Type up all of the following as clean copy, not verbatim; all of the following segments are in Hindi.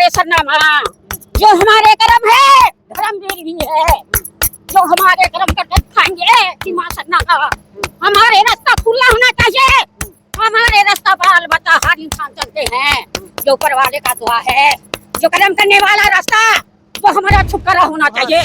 हमारे सरनामा, जो हमारे कर्म है धर्मवीर भी है, जो हमारे कर्म करके खाएंगे कि माँ सरनामा। हमारे रास्ता खुला होना चाहिए, हमारे रास्ता बाल बता हर इंसान चलते हैं, जो ऊपर वाले का दुआ है, जो कर्म करने वाला रास्ता तो हमारा छुटकारा होना चाहिए।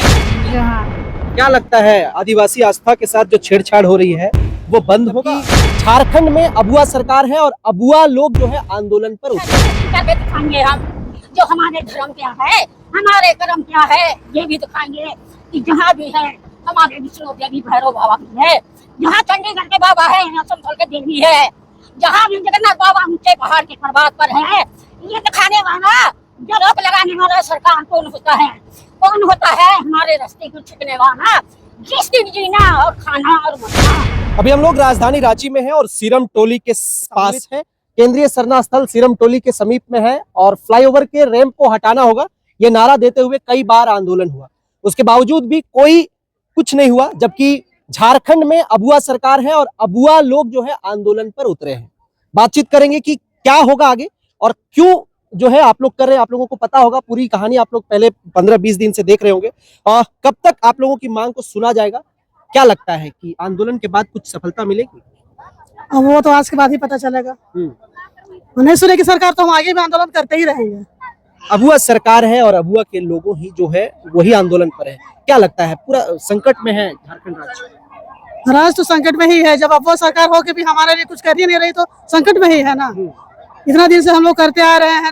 क्या लगता है आदिवासी आस्था के साथ जो छेड़छाड़ हो रही है वो बंद होगी? झारखंड में अबुआ सरकार है और अबुआ लोग जो है आंदोलन पर उतरे। दिखाएंगे हम जो हमारे धर्म क्या है, हमारे कर्म क्या है, ये भी दिखाएंगे कि जहाँ भी है हमारे विष्णु देवी भैरव बाबा भी है, जहाँ चंडीगढ़ के बाबा है, यहाँ संभल के देवी है, जहाँ भी जगन्नाथ बाबा ऊंचे पहाड़ के पर्वत पर है। ये दिखाने वाला जो रोक लगाने वाला सरकार कौन होता है? कौन होता है हमारे रास्ते को छुपने वाला, जिस दिन जीना और खाना और मरना। अभी हम लोग राजधानी रांची में हैं और सीरम टोली के पास है। केंद्रीय सरना स्थल सीरम टोली के समीप में है और फ्लाईओवर के रैंप को हटाना होगा, ये नारा देते हुए कई बार आंदोलन हुआ, उसके बावजूद भी कोई कुछ नहीं हुआ, जबकि झारखंड में अबुआ सरकार है और अबुआ लोग जो है आंदोलन पर उतरे हैं। बातचीत करेंगे कि क्या होगा आगे और क्यों जो है आप लोग कर रहे हैं। आप लोगों को पता होगा पूरी कहानी, आप लोग पहले 15-20 दिन से देख रहे होंगे। कब तक आप लोगों की मांग को सुना जाएगा? क्या लगता है कि आंदोलन के बाद कुछ सफलता मिलेगी? अब वो तो आज के बाद ही पता चलेगा। नहीं सुनेगी सरकार तो हम आगे भी आंदोलन करते ही रहेंगे। अबुआ सरकार है और अबुआ के लोगों ही जो है वही आंदोलन पर है। क्या लगता है पूरा संकट में है झारखंड राज्य? राज्य तो संकट में ही है, जब अबुआ सरकार हो के भी हमारे लिए कुछ कर ही नहीं रही तो संकट में ही है ना। इतना दिन से हम लोग करते आ रहे हैं,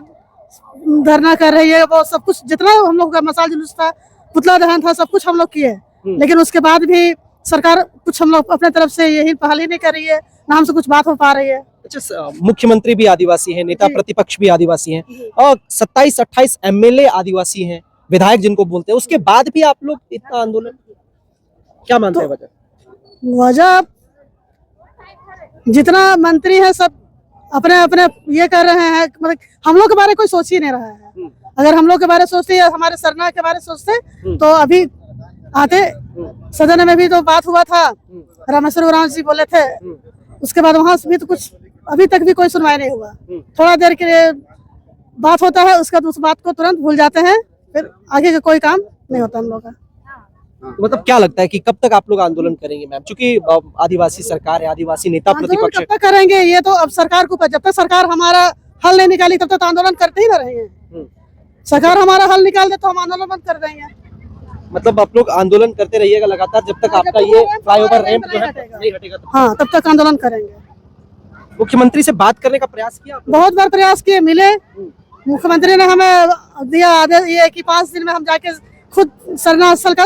धरना कर रही है, वो सब कुछ जितना हम लोग का मसाल जुलूस था, पुतला दहन था, सब कुछ हम लोग किए, लेकिन उसके बाद भी सरकार कुछ हम लोग अपने तरफ से यही पहल ही नहीं कर रही है, ना हमसे कुछ बात हो पा रही है। अच्छा, मुख्यमंत्री भी आदिवासी हैं, नेता प्रतिपक्ष भी आदिवासी हैं और 27-28 एमएलए आदिवासी हैं, विधायक जिनको बोलते हैं, उसके बाद भी आप लोग इतना आंदोलन, क्या मानते हैं वजह? जितना मंत्री है सब अपने अपने ये कर रहे हैं, मतलब हम लोग के बारे में कोई सोच ही नहीं रहा है। अगर हम लोग के बारे में सोचते या हमारे सरना के बारे में सोचते तो अभी आते। सदन में भी तो बात हुआ था, रामेश्वर उरांव जी बोले थे, उसके बाद वहां से भी तो कुछ अभी तक भी कोई सुनवाई नहीं हुआ। थोड़ा देर के लिए बात होता है, उसके बाद उस बात को तुरंत भूल जाते हैं, फिर आगे का कोई काम नहीं होता हम लोग का। मतलब क्या लगता है कि कब तक आप लोग आंदोलन करेंगे मैम? क्योंकि आदिवासी सरकार है, आदिवासी नेता प्रतिपक्ष कब तक करेंगे ये तो अब सरकार को, जब तक सरकार हमारा हल नहीं निकाली तब तक आंदोलन करते ही ना रहेंगे। सरकार हमारा हल निकाल दे तो हम आंदोलन बंद कर देंगे। मतलब आप लोग आंदोलन करते रहिएगा लगातार जब तक आपका ये फ्लाईओवर रैंप जो है नहीं हटेगा? हाँ, तब तक आंदोलन करेंगे। मुख्यमंत्री से बात करने का प्रयास किया? बहुत बार प्रयास किए, मिले। मुख्यमंत्री ने हमें दिया आदेश ये कि 5 दिन में हम जाके खुद सरना स्थल का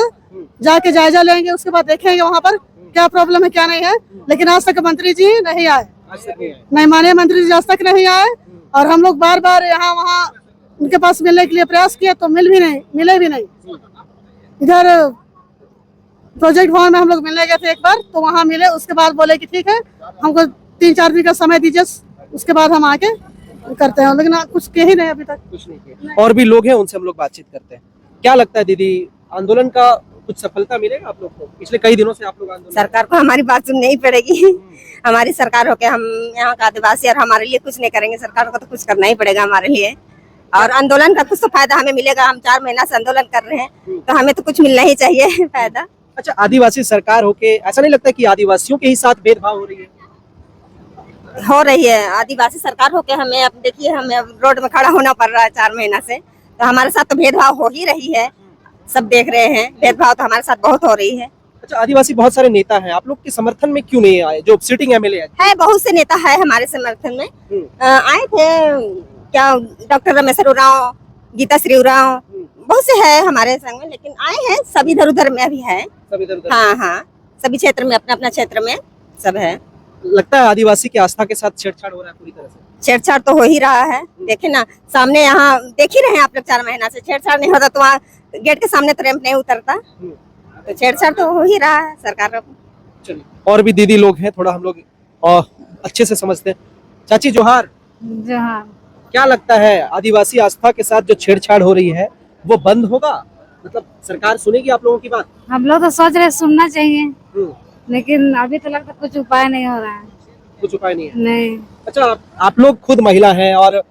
जाके जायजा लेंगे, उसके बाद देखेंगे वहाँ पर क्या प्रॉब्लम है क्या नहीं है, लेकिन आज तक मंत्री जी नहीं आए, नहीं माननीय मंत्री जी आज तक नहीं आए। और हम लोग बार बार यहाँ वहाँ उनके पास मिलने के लिए प्रयास किए तो मिले भी नहीं। इधर प्रोजेक्ट भवन में हम लोग मिलने गए थे एक बार, तो वहाँ मिले, उसके बाद बोले कि ठीक है हमको 3-4 दिन का समय दीजिए, उसके बाद हम आके करते हैं, लेकिन कुछ किए ही नहीं अभी तक। कुछ नहीं किया। और भी लोग हैं उनसे हम लोग बातचीत करते हैं। क्या लगता है दीदी, आंदोलन का कुछ सफलता मिलेगा आप लोग को? पिछले कई दिनों से आप लोग आंदोलन, सरकार को हमारी बात सुननी ही पड़ेगी। हमारी सरकार होके हम यहाँ का आदिवासी और हमारे लिए कुछ नहीं करेंगे, सरकार को तो कुछ करना ही पड़ेगा हमारे लिए। और आंदोलन का कुछ तो फायदा हमें मिलेगा, हम 4 महीना से आंदोलन कर रहे हैं तो हमें तो कुछ मिलना ही चाहिए फायदा। अच्छा, आदिवासी सरकार होके ऐसा नहीं लगता कि आदिवासियों के ही साथ भेदभाव हो रही है? हो रही है, आदिवासी सरकार होके हमें अब देखिए हमें रोड में खड़ा होना पड़ रहा है 4 महीना से, तो हमारे साथ तो भेदभाव हो ही रही है, सब देख रहे हैं, भेदभाव तो हमारे साथ बहुत हो रही है। अच्छा, आदिवासी बहुत सारे नेता हैं, आप लोग के समर्थन में क्यों नहीं आए? जो सिटिंग एमएलए है बहुत से नेता है हमारे समर्थन में, आए थे क्या, डॉक्टर रामेश्वर उरांव, गीता श्री उरांव, बहुत से है हमारे संग में, लेकिन आए हैं सब इधर उधर में भी है। हाँ, सभी क्षेत्र में अपना अपना क्षेत्र में सब है। लगता है आदिवासी की आस्था के साथ छेड़छाड़ हो रहा है पूरी तरह से? छेड़छाड़ तो हो ही रहा है, देखे ना सामने, यहाँ देख ही रहे हैं आप लोग, 4 महीना से छेड़छाड़ नहीं होता तो वहाँ गेट के सामने तो रैंप नहीं उतरता, तो छेड़छाड़ तो हो ही रहा है सरकार। चलिए, और भी दीदी लोग हैं, थोड़ा हम लोग अच्छे से समझते हैं। चाची जोहार। जोहार। क्या लगता है आदिवासी आस्था के साथ जो छेड़छाड़ हो रही है वो बंद होगा? मतलब सरकार सुनेगी आप लोगों की बात? हम लोग तो सोच रहे सुनना चाहिए, लेकिन अभी तो लगता कुछ उपाय नहीं हो रहा है। कुछ उपाय नहीं है? नहीं। अच्छा, आप लोग खुद महिला हैं और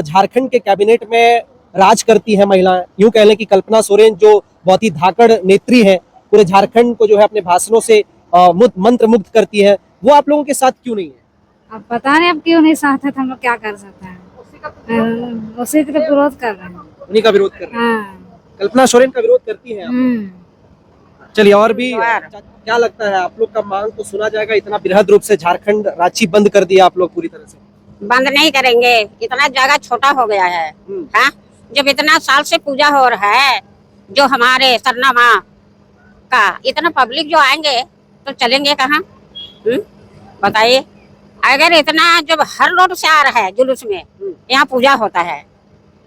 झारखंड के कैबिनेट में राज करती है महिलाएं, यूं कह लें कि कल्पना सोरेन जो बहुत ही धाकड़ नेत्री है, पूरे झारखंड को जो है अपने भाषणों से मंत्र मुग्ध करती है, वो आप लोगों के साथ क्यों नहीं है? अब पता नहीं अब क्यों नहीं साथ है, तो हम लोग क्या कर सकते हैं। उसी का विरोध कर रहे हैं। उन्हीं का विरोध कर रहे हैं। हाँ। कल्पना सोरेन का विरोध करती है आप। चलिए, और भी क्या लगता है आप लोग का मांग तो सुना जाएगा? इतना बृहद रूप से झारखंड रांची बंद कर दिया आप लोग पूरी तरह से। बंद नहीं करेंगे, इतना जगह छोटा हो गया है। हाँ, जब इतना साल से पूजा हो रहा है, जो हमारे सरना माँ का इतना पब्लिक जो आएंगे तो चलेंगे कहाँ? बताइए, अगर इतना जब हर रोड से आ रहा है जुलूस में, यहाँ पूजा होता है,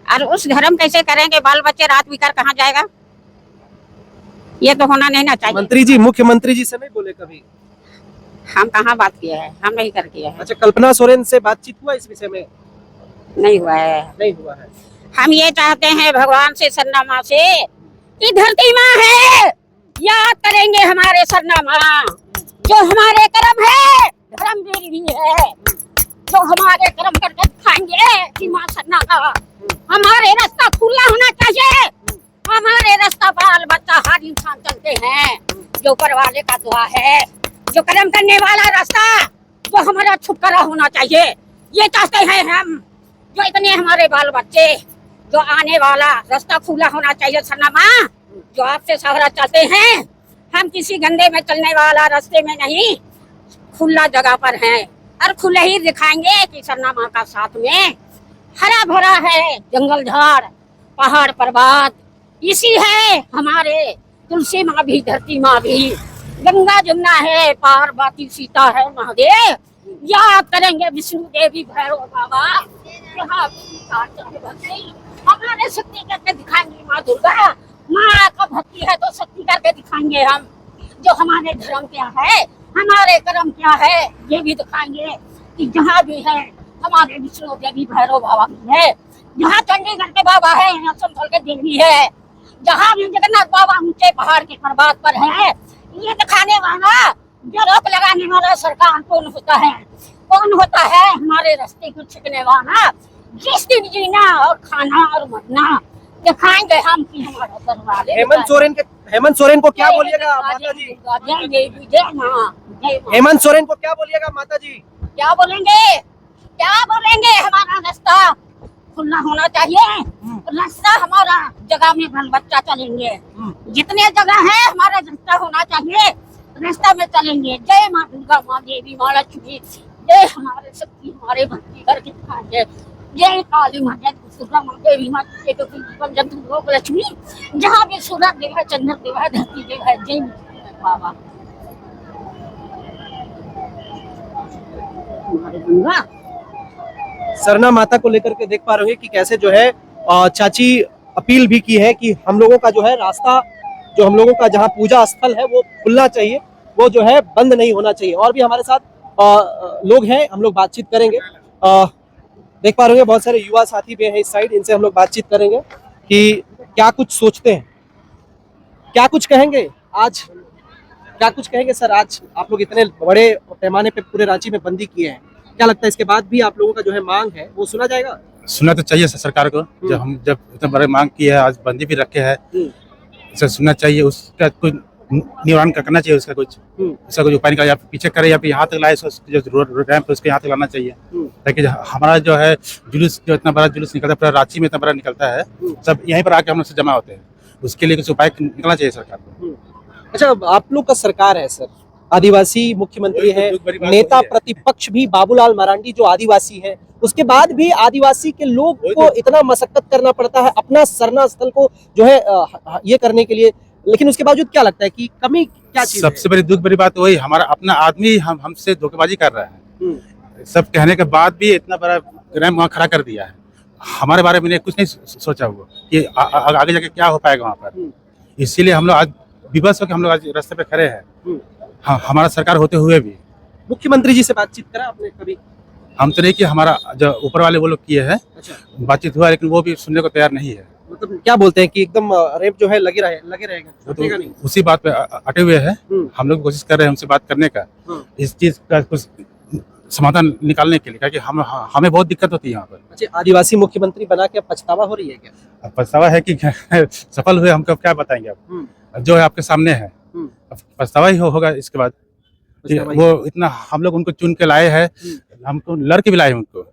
और उस धर्म कैसे करेंगे? बाल बच्चे रात बिकर कहाँ जाएगा? ये तो होना नहीं ना चाहिए। मंत्री जी, मुख्यमंत्री जी से नहीं बोले कभी? हम कहाँ बात किए हैं, हम नहीं कर किए हैं। अच्छा, कल्पना सोरेन से बातचीत हुआ इस विषय में? नहीं हुआ है। नहीं हुआ है। हम ये चाहते हैं भगवान से, सरना माँ से, कि धरती माँ है, याद करेंगे हमारे सरना माँ, जो हमारे कर्म है, धर्मवीर भी है, जो हमारे कर्म करके दिखाएंगे कि माँ सरना का हमारे रास्ता खुला होना चाहिए। हमारे रास्ता बाल बच्चा हर इंसान चलते हैं, जो ऊपर वाले का दुआ है, जो कर्म करने वाला रास्ता, जो हमारा छुटकारा होना चाहिए, ये चाहते हैं हम। जो इतने हमारे बाल बच्चे, जो आने वाला रास्ता खुला होना चाहिए सरना माँ, जो आपसे सहारा चाहते हैं। हम किसी गंदे में चलने वाला रास्ते में नहीं, खुला जगह पर हैं, और खुले ही दिखाएंगे कि सरना माँ का साथ में हरा भरा है, जंगल झाड़, पहाड़ पर्वत, इसी है हमारे तुलसी माँ भी, धरती माँ भी, गंगा जमुना है, पार्वती सीता है, महादेव याद करेंगे, विष्णु देवी, भैरव बाबा, यहाँ हमारे शक्ति करके दिखाएंगे। माँ दुर्गा, माँ का भक्ति है तो शक्ति करके दिखाएंगे हम। जो हमारे धर्म क्या है, हमारे कर्म क्या है, ये भी दिखाएंगे कि जहाँ भी है हमारे विष्णु देवी, भैरव बाबा भी है, जहाँ चंडीगढ़ के बाबा है, यहाँ संभल के देवी है, जहाँ भी जगन्नाथ बाबा ऊंचे पहाड़ के पर्वत पर है, ये दिखाने वाला, जो रोक लगाने वाला सरकार कौन होता है? कौन होता है? हमारे रास्ते को छिपने वाला। जिस दिन जीना और खाना और मरना दिखाएंगे हम कि हमारा परिवार। हेमंत सोरेन को क्या बोलिएगा माता जी? जय देवी, जय माँ, जय माँ। हेमंत सोरेन को क्या बोलिएगा माता जी? क्या बोलेंगे? क्या बोलेंगे? हमारा रास्ता खुला होना चाहिए, रास्ता हमारा जगह में बाल बच्चा चलेंगे, जितने जगह है हमारा रास्ता होना चाहिए, रास्ता में चलेंगे। जय माँ दुर्गा, माँ देवी, माँ लक्ष्मी, जय हमारे शक्ति, हमारे भक्ति करके दिखाएंगे। जय काली माँ, जय दुर्गा माँ, देवी माँ, जय लक्ष्मी, जहाँ भी सूरज देव है, चंद्र देव है, धरती देव है, जय बाबा हमारे गंगा। सरना माता को लेकर के देख पा रहे हैं कि कैसे जो है चाची अपील भी की है कि हम लोगों का जो है रास्ता, जो हम लोगों का जहाँ पूजा स्थल है वो खुलना चाहिए, वो जो है बंद नहीं होना चाहिए। और भी हमारे साथ लोग हैं, हम लोग बातचीत करेंगे। देख पा रहे हैं बहुत सारे युवा साथी भी हैं इस साइड, इनसे हम लोग बातचीत करेंगे कि क्या कुछ सोचते हैं, क्या कुछ कहेंगे आज, क्या कुछ कहेंगे सर? आज आप लोग इतने बड़े पैमाने पे पूरे रांची में बंदी किए हैं, क्या लगता है इसके बाद भी आप लोगों का जो है मांग है वो सुना जाएगा? सुनना तो चाहिए सरकार को। जब इतने बड़े मांग की है, आज बंदी भी रखे है, इसे सुनना चाहिए, उसका कुछ निवारण करना चाहिए, उसका कुछ उपाय निकाले, या पीछे करे या फिर यहाँ तक लाए, जो रैंप है उसको यहाँ तक लाना चाहिए, ताकि हमारा जो है जुलूस, जो इतना बड़ा जुलूस निकलता है, पूरा रांची में इतना बड़ा निकलता है, सब यहीं पर आके हम लोग जमा होते हैं, उसके लिए कुछ उपाय निकलना चाहिए सरकार को। अच्छा, आप लोग का सरकार है सर, आदिवासी मुख्यमंत्री है, नेता प्रतिपक्ष भी बाबूलाल मरांडी जो आदिवासी है, उसके बाद भी आदिवासी के लोग को इतना मशक्कत करना पड़ता है अपना सरना स्थल को जो है ये करने के लिए, लेकिन उसके बावजूद क्या लगता है कि कमी क्या चीज है? सबसे बड़ी दुख भरी बात वही, हमारा अपना आदमी हमसे धोखेबाजी कर रहा है। सब कहने के बाद भी इतना बड़ा रैंप वहाँ खड़ा कर दिया है, हमारे बारे में कुछ नहीं सोचा हुआ कि आगे जाके क्या हो पाएगा वहाँ पर। इसीलिए हम लोग आज विवश होकर हम लोग आज रास्ते पे खड़े हैं। हाँ, हमारा सरकार होते हुए भी। मुख्यमंत्री जी से बातचीत करा आपने कभी? हम तो नहीं कि हमारा जो ऊपर वाले वो लोग किए हैं, बातचीत हुआ, लेकिन वो भी सुनने को तैयार नहीं है। मतलब क्या बोलते हैं कि एकदम रैंप जो है लगे रहेगा, तो उसी बात पे अटे हुए हैं। हम लोग कोशिश कर रहे हैं उनसे बात करने का, इस चीज का कुछ समाधान निकालने के लिए, क्योंकि हमें बहुत दिक्कत होती है यहाँ पर। अच्छा, आदिवासी मुख्यमंत्री बना के पछतावा हो रही है क्या? अब पछतावा है कि सफल हुए, हमको क्या बताएंगे अब, जो है आपके सामने है। अब पछतावा ही होगा इसके बाद। वो इतना हम लोग उनको चुन के लाए हैं, हमको लड़के भी लाए हैं उनको,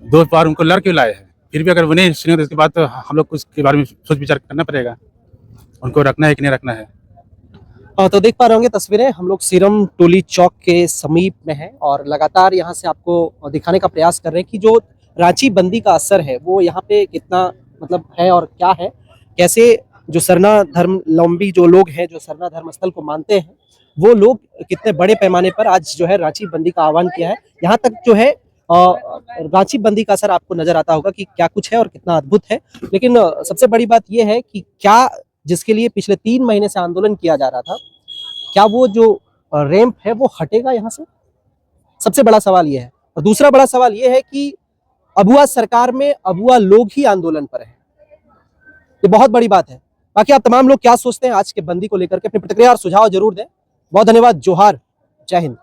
2 बार उनको लड़के भी लाए हैं, फिर भी अगर वो नहीं सुने तो इसके बाद तो हम लोग को उसके बारे में सोच विचार करना पड़ेगा, उनको रखना है कि नहीं रखना है। तो देख पा रहे होंगे तस्वीरें, हम लोग सीरम टोली चौक के समीप में हैं और लगातार यहाँ से आपको दिखाने का प्रयास कर रहे हैं कि जो रांची बंदी का असर है वो यहाँ पे कितना मतलब है और क्या है, कैसे जो सरना धर्मावलंबी जो लोग हैं, जो सरना धर्म स्थल को मानते हैं, वो लोग कितने बड़े पैमाने पर आज जो है रांची बंदी का आह्वान किया है। यहाँ तक जो है रांची बंदी का असर आपको नजर आता होगा कि क्या कुछ है और कितना अद्भुत है। लेकिन सबसे बड़ी बात यह है कि क्या जिसके लिए पिछले 3 महीने से आंदोलन किया जा रहा था, क्या वो जो रैंप है वो हटेगा यहाँ से? सबसे बड़ा सवाल यह है। और दूसरा बड़ा सवाल यह है कि अबुआ सरकार में अबुआ लोग ही आंदोलन पर हैं। ये बहुत बड़ी बात है। बाकी आप तमाम लोग क्या सोचते हैं आज के बंदी को लेकर के, अपनी प्रतिक्रिया और सुझाव जरूर दें। बहुत धन्यवाद। जोहार, जय हिंद।